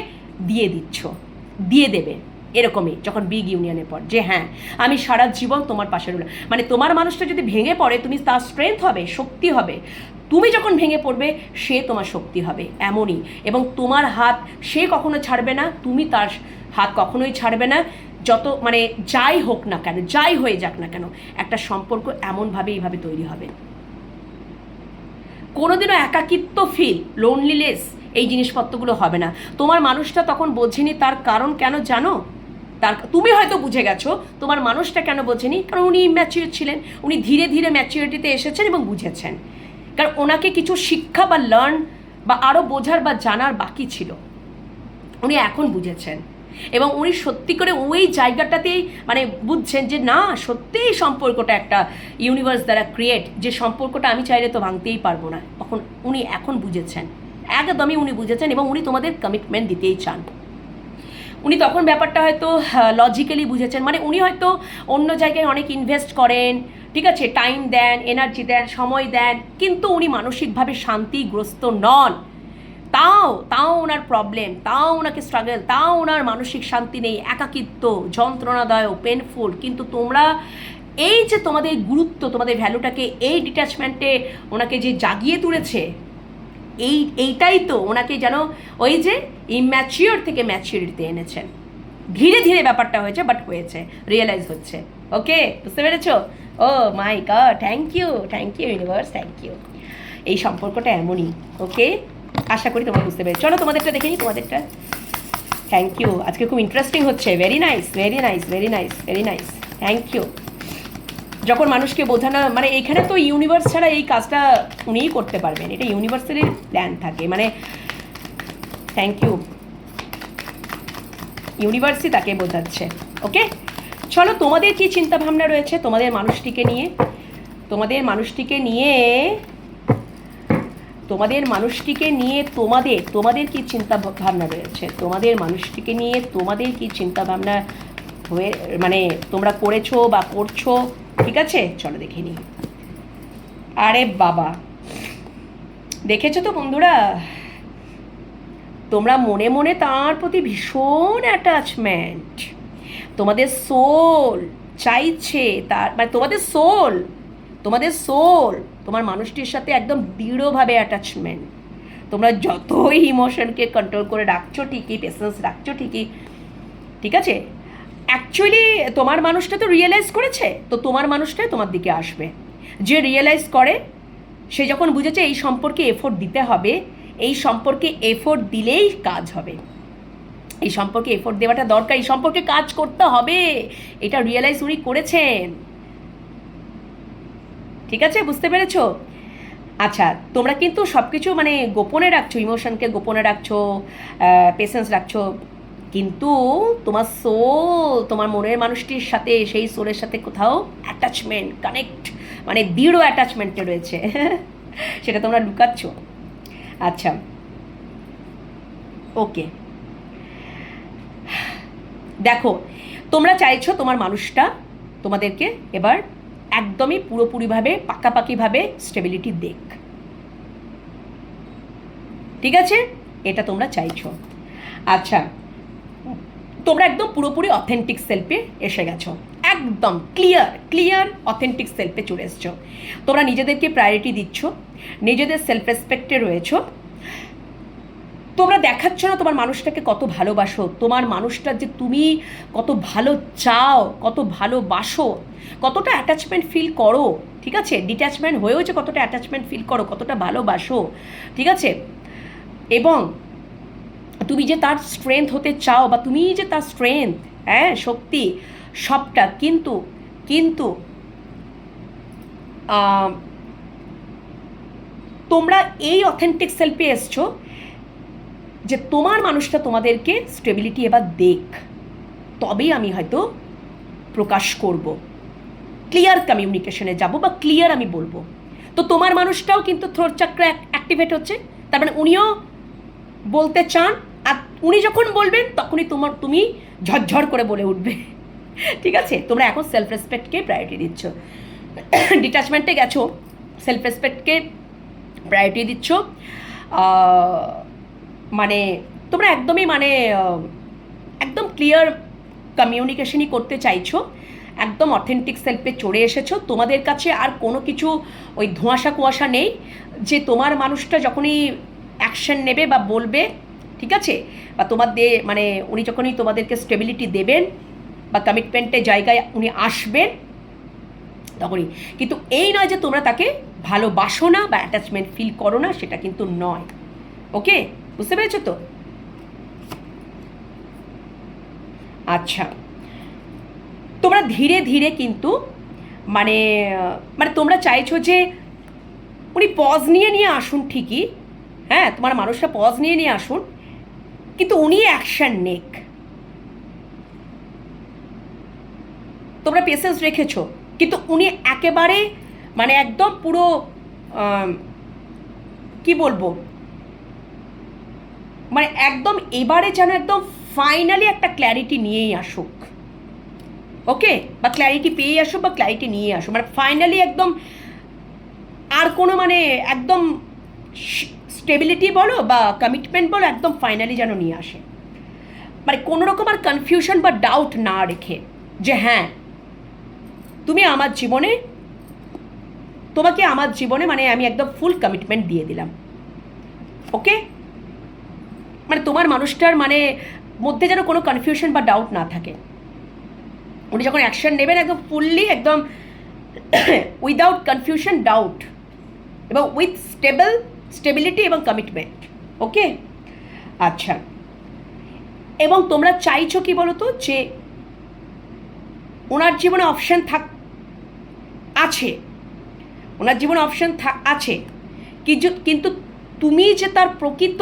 দিয়ে দেবে এরকমই যখন বিগ ইউনিয়নের পর, যে হ্যাঁ আমি সারা জীবন তোমার পাশে রইলাম। মানে তোমার মানুষটা যদি ভেঙে পড়ে, তুমি তার স্ট্রেংথ হবে, শক্তি হবে, তুমি যখন ভেঙে পড়বে সে তোমার শক্তি হবে, এমনই। এবং তোমার হাত সে কখনো ছাড়বে না, তুমি তার হাত কখনোই ছাড়বে না, যত মানে যাই হোক না কেন, যাই হয়ে যাক না কেন, একটা সম্পর্ক এমনভাবে এইভাবে তৈরি হবে। কোনোদিনও একাকিত্ব ফিল, লোনলিনেস, এই জিনিসপত্রগুলো হবে না। তোমার মানুষটা তখন বোঝেনি, তার কারণ কেন জানো? তুমি হয়তো বুঝে গেছো, তোমার মানুষটা কেন বোঝেনি, কারণ উনি ইম্যাচিওর ছিলেন, উনি ধীরে ধীরে ম্যাচিওরিটিতে এসেছেন এবং বুঝেছেন, কারণ ওনাকে কিছু শিক্ষা বা লার্ন বা আরও বোঝার বা জানার বাকি ছিল, উনি এখন বুঝেছেন এবং উনি সত্যি করে ওই জায়গাটাতেই মানে বুঝছেন যে না সত্যিই সম্পর্কটা একটা ইউনিভার্স দ্বারা ক্রিয়েট, যে সম্পর্কটা আমি চাইলে তো ভাঙতেই পারবো না, উনি এখন বুঝেছেন, একদমই উনি বুঝেছেন এবং উনি তোমাদের কমিটমেন্ট দিতেই চান। উনি তখন ব্যাপারটা হয়তো লজিক্যালি বুঝেছেন, মানে উনি হয়তো অন্য জায়গায় অনেক ইনভেস্ট করেন, ঠিক আছে, টাইম দেন, এনার্জি দেন, সময় দেন, কিন্তু উনি মানসিকভাবে শান্তিগ্রস্ত নন, তাও ওনার প্রবলেম, তাও ওনাকে স্ট্রাগল, তাও ওনার মানসিক শান্তি নেই, একাকিত্ব, যন্ত্রণাদায়ক, পেনফুল, কিন্তু তোমরা এই যে তোমাদের গুরুত্ব, তোমাদের ভ্যালুটাকে এই ডিট্যাচমেন্টে ওনাকে যে জাগিয়ে তুলেছে, এইটাই তো ওনাকে যেন ওই যে ইম্যাচিওর থেকে ম্যাচিওরিটিতে এনেছেন। ধীরে ধীরে ব্যাপারটা হয়েছে, বাট হয়েছে, রিয়েলাইজ হচ্ছে। ওকে, বুঝতে পেরেছো? Oh my god, thank you universe, thank you. এই সম্পর্কটা এমনই। ওকে, আশা করি তোমরা বুঝতে পেরেছো। চলো তোমাদেরটা দেখে নিই, তোমাদেরটা। থ্যাংক ইউ, আজকে খুব ইন্টারেস্টিং হচ্ছে। Very nice, very nice, very nice, very nice, thank you. যখন মানুষকে বোঝানো, মানে এখানে তো ইউনিভার্স ছাড়া এই কাজটা উনিই করতে পারবেন, এটা ইউনিভার্সেরই প্ল্যান থাকে, মানে থ্যাংক ইউ, ইউনিভার্সই তাকে বোঝাচ্ছে। ওকে, চলো তোমাদের কি চিন্তা ভাবনা রয়েছে তোমাদের মানুষটিকে নিয়ে, তোমাদের মানুষটিকে নিয়ে তোমাদের কি চিন্তা ভাবনা রয়েছে, তোমাদের মানুষটিকে নিয়ে তোমাদের কি চিন্তা ভাবনা হয়ে মানে তোমরা করেছো বা করছো, ঠিক আছে? চলো দেখে নিই। আরে বাবা, দেখেছো তো বন্ধুরা, তোমরা মনে মনে তার প্রতি ভীষণ অ্যাটাচমেন্ট, তোমাদের সোল চাইছে তার, মানে তোমাদের সোল তোমার মানুষটির সাথে একদম দৃঢ়ভাবে অ্যাটাচমেন্ট। তোমরা যতই ইমোশনকে কন্ট্রোল করে রাখছো ঠিকই, পেশেন্স রাখছো ঠিকই, ঠিক আছে, অ্যাকচুয়ালি তোমার মানুষটা তো রিয়েলাইজ করেছে, তো তোমার মানুষটাই তোমার দিকে আসবে। যে রিয়েলাইজ করে সে যখন বুঝেছে এই সম্পর্কে এফোর্ট দিতে হবে, এই সম্পর্কে এফোর্ট দিলেই কাজ হবে, এই সম্পর্কে এফোর্ট দেওয়াটা দরকার, এই সম্পর্কে কাজ করতে হবে, এটা রিয়েলাইজ উনি করেছেন। ঠিক আছে, বুঝতে পেরেছো? আচ্ছা, তোমরা কিন্তু সব কিছু মানে গোপনে রাখছো, ইমোশনকে গোপনে রাখছো, পেশেন্স রাখছো, কিন্তু তোমার সোল, তোমার মনের মানুষটির সাথে, সেই সোলের সাথে কোথাও অ্যাটাচমেন্ট, কানেক্ট, মানে দৃঢ় অ্যাটাচমেন্টে রয়েছে সেটা তোমরা লুকাচ্ছ। আচ্ছা, ওকে, দেখো, তোমরা চাইছো তোমার মানুষটা তোমাদেরকে এবার একদমই পুরোপুরিভাবে পাকাপাকিভাবে স্টেবিলিটি দেখ, ঠিক আছে, এটা তোমরা চাইছো। আচ্ছা, তোমরা একদম পুরোপুরি অথেন্টিক সেলফে এসে গেছো, একদম ক্লিয়ার অথেন্টিক সেলফে চলে এসছো। তোমরা নিজেদেরকে প্রায়োরিটি দিচ্ছ, নিজেদের সেলফ রেসপেক্টে রয়েছো, তোমরা দেখাচ্ছ না তোমার মানুষটাকে কত ভালোবাসো, তোমার মানুষটার যে তুমি কত ভালো চাও, কত ভালোবাসো, কতটা অ্যাটাচমেন্ট ফিল করো, ঠিক আছে, ডিট্যাচমেন্ট হয়েও যে কতটা অ্যাটাচমেন্ট ফিল করো, কতটা ভালোবাসো, ঠিক আছে, এবং তুমি যে তার স্ট্রেংথ হতে চাও, বা তুমি যে তার স্ট্রেংথ, হ্যাঁ, শক্তি, সবটা, কিন্তু তোমরা এই অথেন্টিক সেলফে এসছো যে তোমার মানুষটা তোমাদেরকে স্টেবিলিটি এবার দেখ, তবেই আমি হয়তো প্রকাশ করব, ক্লিয়ার কমিউনিকেশনে যাব বা ক্লিয়ার আমি বলবো। তো তোমার মানুষটাও কিন্তু থ্রোট চক্র অ্যাক্টিভেট হচ্ছে, তার মানে উনিও বলতে চান, আর উনি যখন বলবেন তখনই তুমি ঝরঝর করে বলে উঠবে, ঠিক আছে। তোমরা এখন সেলফ রেসপেক্টকে প্রায়োরিটি দিচ্ছ, ডিট্যাচমেন্টে গেছো, সেলফ রেসপেক্টকে প্রায়োরিটি দিচ্ছ, মানে তোমরা একদমই মানে একদম ক্লিয়ার কমিউনিকেশনই করতে চাইছো, একদম অথেন্টিক সেলফে চলে এসেছো। তোমাদের কাছে আর কোনো কিছু ওই ধোঁয়াশা কুয়াশা নেই, যে তোমার মানুষটা যখনই অ্যাকশন নেবে বা বলবে, ঠিক আছে, বা তোমাদের মানে উনি যখনই তোমাদেরকে স্টেবিলিটি দেবেন বা কমিটমেন্টের জায়গায় উনি আসবেন তখনই, কিন্তু এই নয় যে তোমরা তাকে ভালোবাসো না বা অ্যাটাচমেন্ট ফিল করো না, সেটা কিন্তু নয়। ওকে, বুঝতে পেরেছো তো? আচ্ছা, তোমরা ধীরে ধীরে কিন্তু মানে মানে তোমরা চাইছো যে উনি পজ নিয়ে নিয়ে আসুন ঠিকই, হ্যাঁ তোমার মানুষটা পজ নিয়ে নিয়ে আসুন, কিন্তু উনি অ্যাকশন নেক। তোমরা পেশেন্স রেখেছো, কিন্তু উনি একেবারে মানে একদম পুরো কি বলবো, মানে একদম এবারে যেন একদম ফাইনালি একটা ক্ল্যারিটি নিয়েই আসুক, ওকে, বা ক্ল্যারিটি পেয়েই আসুক বা ক্ল্যারিটি নিয়ে আসুক, মানে ফাইনালি একদম আর কোনো মানে একদম স্টেবিলিটি বলো বা কমিটমেন্ট বলো, একদম ফাইনালি যেন নিয়ে আসে। মানে কোনো রকম আর কনফিউশন বা ডাউট না রেখে যে হ্যাঁ তুমি আমার জীবনে, তোমাকে আমার জীবনে মানে আমি একদম ফুল কমিটমেন্ট দিয়ে দিলাম, ওকে। মানে তোমার মানুষটার মানে মধ্যে যেন কোনো কনফিউশন বা ডাউট না থাকে। উনি যখন অ্যাকশন নেবেন একদম ফুললি, একদম উইদাউট কনফিউশন, ডাউট, এবং উইথ স্টেবিলিটি এবং কমিটমেন্ট, ওকে। আচ্ছা, এবং তোমরা চাইছো কি বলো তো, যে ওনার জীবনে অপশান আছে, ওনার জীবনে অপশান আছে, কিন্তু তুমি যে তার প্রকৃত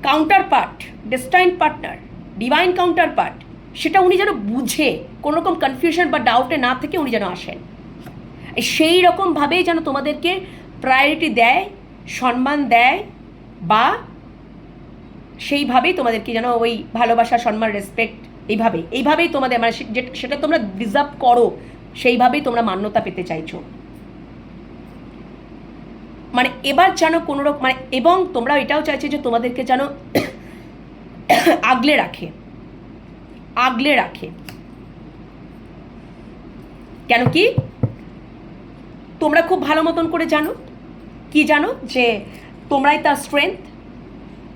counter part, ডেস্টাইন partner, divine counter part, সেটা উনি যেন বুঝে কোনো রকম কনফিউশন বা ডাউটে না থেকে উনি যেন আসেন, সেই রকমভাবেই যেন তোমাদেরকে প্রায়োরিটি দেয়, সম্মান দেয়, বা সেইভাবেই তোমাদেরকে যেন ওই ভালোবাসা, সম্মান, রেসপেক্ট, এইভাবেই তোমাদের মানে সেটা তোমরা ডিজার্ভ করো, সেইভাবেই তোমরা মান্যতা পেতে চাইছো। মানে এবার যেন কোনো রকম মানে, এবং তোমরা এটাও চাইছো যে তোমাদেরকে যেন আগলে রাখে। কেন কি তোমরা খুব ভালো মতন করে জানো, কি জানো, যে তোমরাই তার স্ট্রেংথ,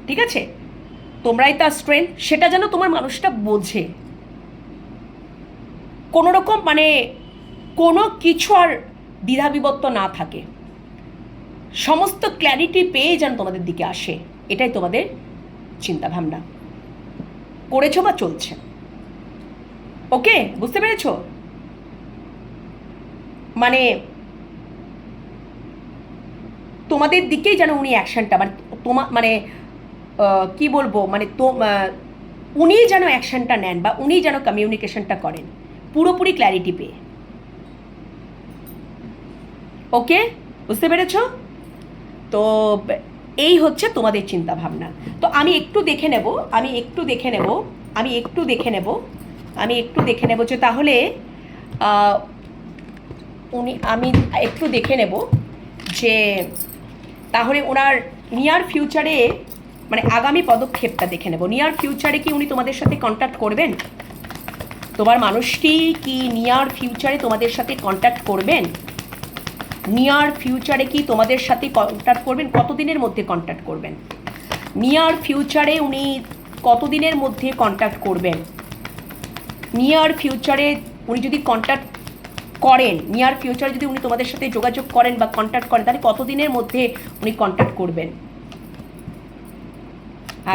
ঠিক আছে, তোমরাই তার স্ট্রেংথ, সেটা যেন তোমার মানুষটা বোঝে। কোনো রকম মানে কোনো কিছু আর দ্বিধাবিবর্ত না থাকে, সমস্ত ক্ল্যারিটি পেয়ে যেন তোমাদের দিকে আসে, এটাই তোমাদের চিন্তাভাবনা করেছো বা চলছে, ওকে, বুঝতে পেরেছো? মানে তোমাদের দিকেই যেন উনি অ্যাকশনটা মানে মানে কি বলবো, মানে উনি যেন অ্যাকশনটা নেন বা উনি যেন কমিউনিকেশনটা করেন পুরোপুরি ক্ল্যারিটি পেয়ে, ওকে, বুঝতে পেরেছো? তো এই হচ্ছে তোমাদের চিন্তা ভাবনা। তো আমি একটু দেখে নেব যে তাহলে আমি একটু দেখে নেব যে তাহলে ওনার নিয়ার ফিউচারে মানে আগামী পদক্ষেপটা দেখে নেব। নিয়ার ফিউচারে কি উনি তোমাদের সাথে কন্ট্যাক্ট করবেন? তোমার মানুষটি কি নিয়ার ফিউচারে তোমাদের সাথে কন্ট্যাক্ট করবেন? নিয়ার ফিউচারে কি তোমাদের সাথে কন্ট্যাক্ট করবেন? কতদিনের মধ্যে কন্ট্যাক্ট করবেন? নিয়ার ফিউচারে উনি কতদিনের মধ্যে কন্ট্যাক্ট করবেন? নিয়ার ফিউচারে উনি যদি কন্ট্যাক্ট করেন, নিয়ার ফিউচারে যদি উনি তোমাদের সাথে যোগাযোগ করেন বা কন্ট্যাক্ট করেন, তাহলে কতদিনের মধ্যে উনি কন্ট্যাক্ট করবেন?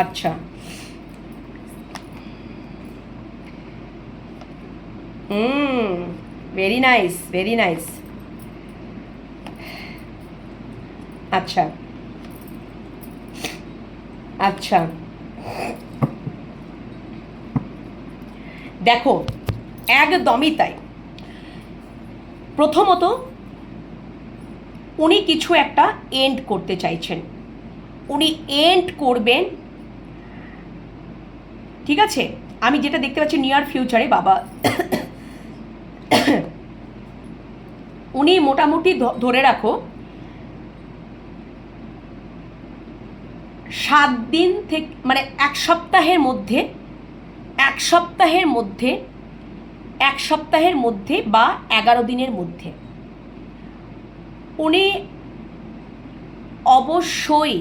আচ্ছা, ভেরি নাইস, ভেরি নাইস। আচ্ছা আচ্ছা, দেখো একদমই তাই। প্রথমত উনি কিছু একটা এন্ড করতে চাইছেন, উনি এন্ড করবেন, ঠিক আছে। আমি যেটা দেখতে পাচ্ছি নিয়ার ফিউচারে বাবা উনি মোটামুটি ধরে রাখো 7 দিন থেকে মানে এক সপ্তাহের মধ্যে বা 11 দিনের মধ্যে উনি অবশ্যই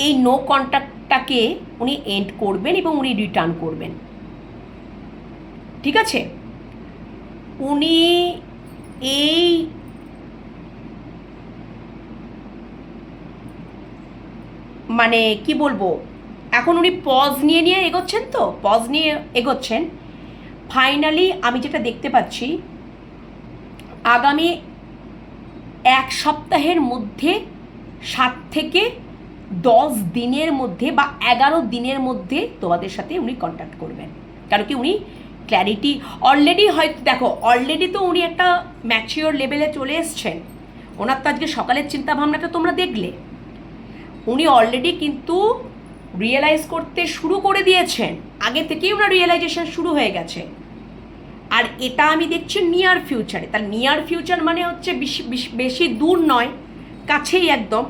এই নো কন্ট্যাক্টটাকে উনি এন্ড করবেন এবং উনি রিটার্ন করবেন, ঠিক আছে। উনি এই মানে কি বলবো, এখন উনি পজ নিয়ে নিয়ে এগোচ্ছেন, তো পজ নিয়ে এগোচ্ছেন। ফাইনালি আমি যেটা দেখতে পাচ্ছি, আগামী 1 সপ্তাহের মধ্যে 7 থেকে 10 দিনের মধ্যে বা 11 দিনের মধ্যে তোমাদের সাথে উনি কন্ট্যাক্ট করবেন। কারণ কি উনি ক্ল্যারিটি অলরেডি, হয়তো দেখো অলরেডি তো উনি একটা ম্যাচিওর লেভেলে চলে এসছেন। ওনার তো আজকে সকালের চিন্তাভাবনাটা তোমরা দেখলে, উনি অলরেডি কিন্তু রিয়েলাইজ করতে শুরু করে দিয়েছেন, আগে থেকেই ওনার রিয়েলাইজেশন শুরু হয়ে গেছে। আর এটা আমি দেখছি নিয়ার ফিউচারে। তার নিয়ার ফিউচার মানে হচ্ছে বেশি দূর নয়, কাছেই একদম,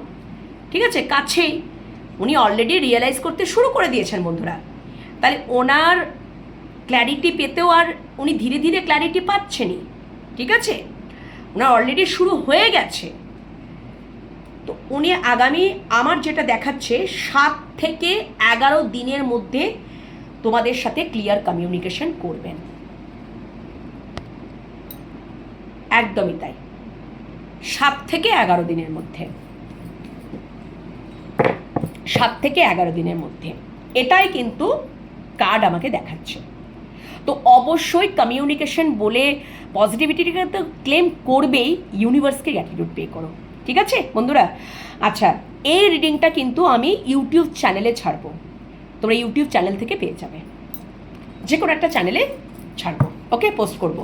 ঠিক আছে, কাছেই। উনি অলরেডি রিয়েলাইজ করতে শুরু করে দিয়েছেন বন্ধুরা। তাহলে ওনার ক্ল্যারিটি পেতেও আর উনি ধীরে ধীরে ক্ল্যারিটি পাচ্ছেনই, ঠিক আছে, ওনার অলরেডি শুরু হয়ে গেছে। তো উনি আগামী, আমার যেটা দেখাচ্ছে 7 থেকে 11 দিনের মধ্যে তোমাদের সাথে ক্লিয়ার কমিউনিকেশন করবেন, একদমই তাই, 7 থেকে 11 দিনের মধ্যে, 7 থেকে 11 দিনের মধ্যে, এটাই কিন্তু কার্ড আমাকে দেখাচ্ছে। তো অবশ্যই কমিউনিকেশন বলে পজিটিভিটিকে তো ক্লেম করবেই, ইউনিভার্সকে গ্র্যাটিটিউড পে করো, ঠিক আছে বন্ধুরা। আচ্ছা, এই রিডিংটা কিন্তু আমি ইউটিউব চ্যানেলে ছাড়বো, তোমরা ইউটিউব চ্যানেল থেকে পেয়ে যাবে, যে কোনো একটা চ্যানেলে ছাড়বো, ওকে, পোস্ট করব।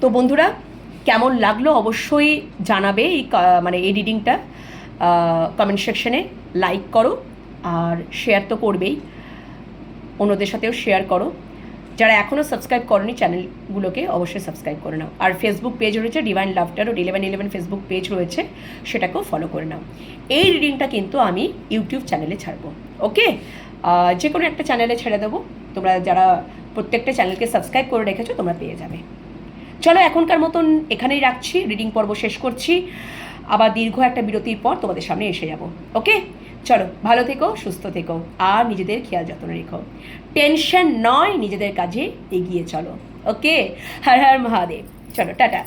তো বন্ধুরা, কেমন লাগলো অবশ্যই জানাবে এই রিডিংটা কমেন্ট সেকশনে। লাইক করো আর শেয়ার তো করবেই, অন্যদের সাথেও শেয়ার করো। যারা এখনও সাবস্ক্রাইব করনি চ্যানেলগুলোকে অবশ্যই সাবস্ক্রাইব করে নাও। আর ফেসবুক পেজ রয়েছে ডিভাইন লাভ ট্যারোট 1111 ফেসবুক পেজ রয়েছে, সেটাকেও ফলো করে নাও। এই রিডিংটা কিন্তু আমি ইউটিউব চ্যানেলে ছাড়বো, ওকে, যে কোনো একটা চ্যানেলে ছেড়ে দেবো। তোমরা যারা প্রত্যেকটা চ্যানেলকে সাবস্ক্রাইব করে রেখেছো তোমরা পেয়ে যাবে। চলো এখনকার মতন এখানেই রাখছি, রিডিং পর্ব শেষ করছি। আবার দীর্ঘ একটা বিরতির পর তোমাদের সামনে এসে যাব, ওকে। চলো, ভালো থেকো, সুস্থ থেকো, আর নিজেদের খেয়াল যত্ন রেখো। টেনশন নয়, নিজেদের কাজে এগিয়ে চলো, ওকে। হর হর মহাদেব। চলো, টাটা।